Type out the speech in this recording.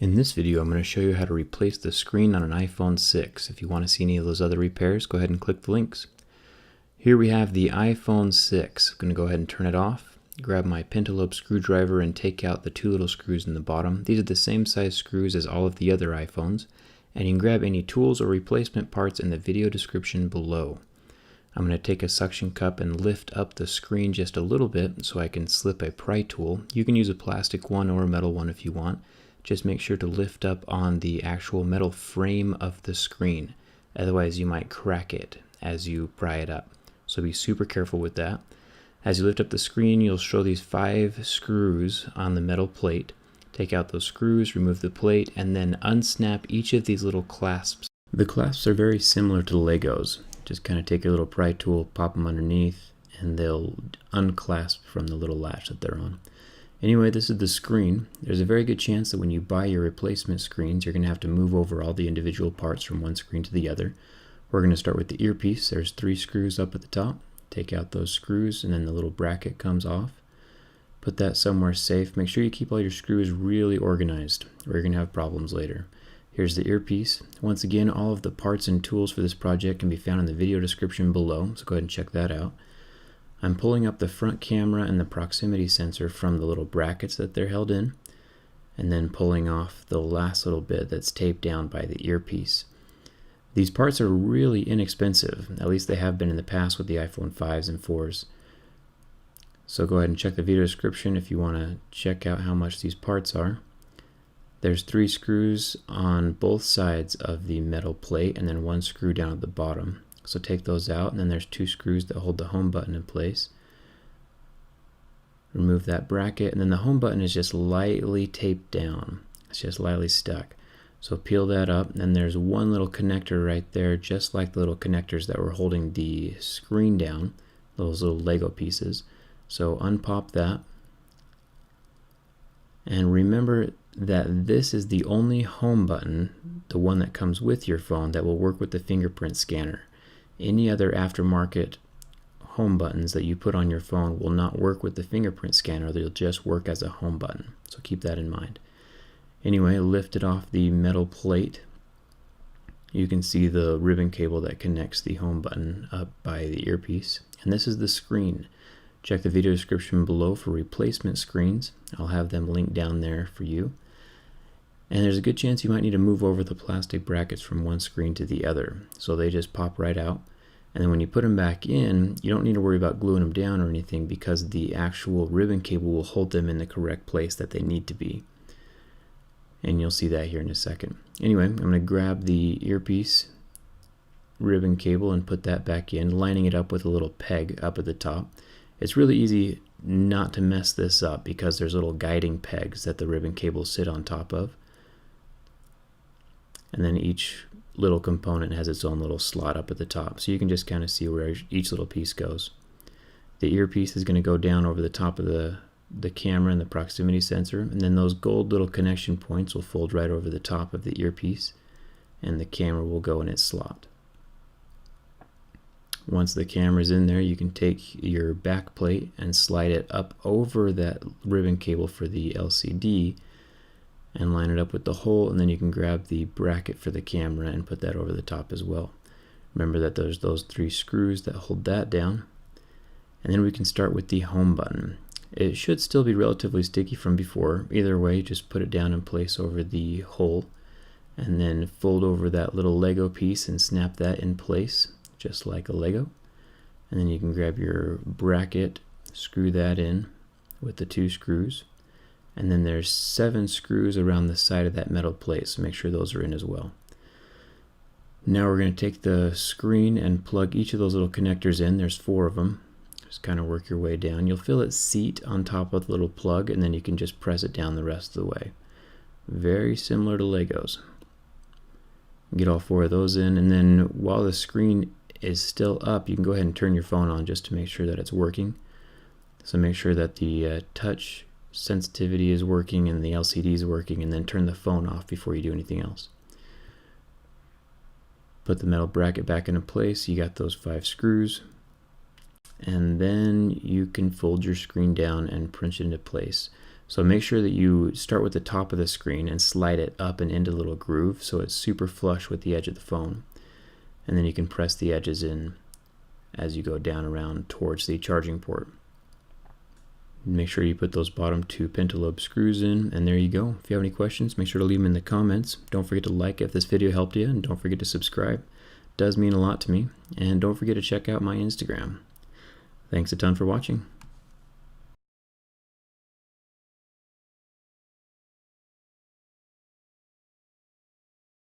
In this video, I'm going to show you how to replace the screen on an iPhone 6. If you want to see any of those other repairs, go ahead and click the links. Here we have the iPhone 6. I'm going to go ahead and turn it off, grab my pentalobe screwdriver and take out the two little screws in the bottom. These are the same size screws as all of the other iPhones, and you can grab any tools or replacement parts in the video description below. I'm going to take a suction cup and lift up the screen just a little bit so I can slip a pry tool. You can use a plastic one or a metal one if you want. Just make sure to lift up on the actual metal frame of the screen. Otherwise you might crack it as you pry it up. So be super careful with that. As you lift up the screen, you'll show these 5 screws on the metal plate. Take out those screws, remove the plate, and then unsnap each of these little clasps. The clasps are very similar to Legos. Just kind of take your little pry tool, pop them underneath, and they'll unclasp from the little latch that they're on. Anyway, this is the screen. There's a very good chance that when you buy your replacement screens, you're going to have to move over all the individual parts from one screen to the other. We're going to start with the earpiece. There's 3 screws up at the top. Take out those screws and then the little bracket comes off. Put that somewhere safe. Make sure you keep all your screws really organized or you're going to have problems later. Here's the earpiece. Once again, all of the parts and tools for this project can be found in the video description below, so go ahead and check that out. I'm pulling up the front camera and the proximity sensor from the little brackets that they're held in, and then pulling off the last little bit that's taped down by the earpiece. These parts are really inexpensive, at least they have been in the past with the iPhone 5s and 4s. So go ahead and check the video description if you want to check out how much these parts are. There's 3 screws on both sides of the metal plate and then 1 screw down at the bottom. So take those out, and then there's 2 screws that hold the home button in place. Remove that bracket, and then the home button is just lightly taped down. It's just lightly stuck. So peel that up, and then there's 1 little connector right there, just like the little connectors that were holding the screen down, those little Lego pieces. So unpop that. And remember that this is the only home button, the one that comes with your phone, that will work with the fingerprint scanner. Any other aftermarket home buttons that you put on your phone will not work with the fingerprint scanner. They'll just work as a home button. So keep that in mind. Anyway, lift it off the metal plate. You can see the ribbon cable that connects the home button up by the earpiece. And this is the screen. Check the video description below for replacement screens. I'll have them linked down there for you. And there's a good chance you might need to move over the plastic brackets from one screen to the other. So they just pop right out. And then when you put them back in, you don't need to worry about gluing them down or anything because the actual ribbon cable will hold them in the correct place that they need to be. And you'll see that here in a second. Anyway, I'm going to grab the earpiece ribbon cable and put that back in, lining it up with a little peg up at the top. It's really easy not to mess this up because there's little guiding pegs that the ribbon cables sit on top of. And then each little component has its own little slot up at the top, so you can just kind of see where each little piece goes. The earpiece is going to go down over the top of the camera and the proximity sensor, and then those gold little connection points will fold right over the top of the earpiece, and the camera will go in its slot. Once the camera's in there, you can take your back plate and slide it up over that ribbon cable for the LCD and line it up with the hole, and then you can grab the bracket for the camera and put that over the top as well. Remember that there's those 3 screws that hold that down. And then we can start with the home button. It should still be relatively sticky from before. Either way, just put it down in place over the hole and then fold over that little Lego piece and snap that in place just like a Lego. And then you can grab your bracket, screw that in with the 2 screws. And then there's 7 screws around the side of that metal plate, so make sure those are in as well. Now we're going to take the screen and plug each of those little connectors in. There's 4 of them. Just kind of work your way down. You'll feel it seat on top of the little plug, and then you can just press it down the rest of the way. Very similar to Legos. Get all 4 of those in, and then while the screen is still up, you can go ahead and turn your phone on just to make sure that it's working. So make sure that the touch sensitivity is working and the LCD is working, and then turn the phone off before you do anything else. Put the metal bracket back into place. You got those 5 screws, and then you can fold your screen down and punch it into place. So make sure that you start with the top of the screen and slide it up and into a little groove so it's super flush with the edge of the phone. And then you can press the edges in as you go down around towards the charging port. Make sure you put those bottom 2 pentalobe screws in, and there you go. If you have any questions, make sure to leave them in the comments. Don't forget to like if this video helped you, and don't forget to subscribe. It does mean a lot to me. And don't forget to check out my Instagram. Thanks a ton for watching.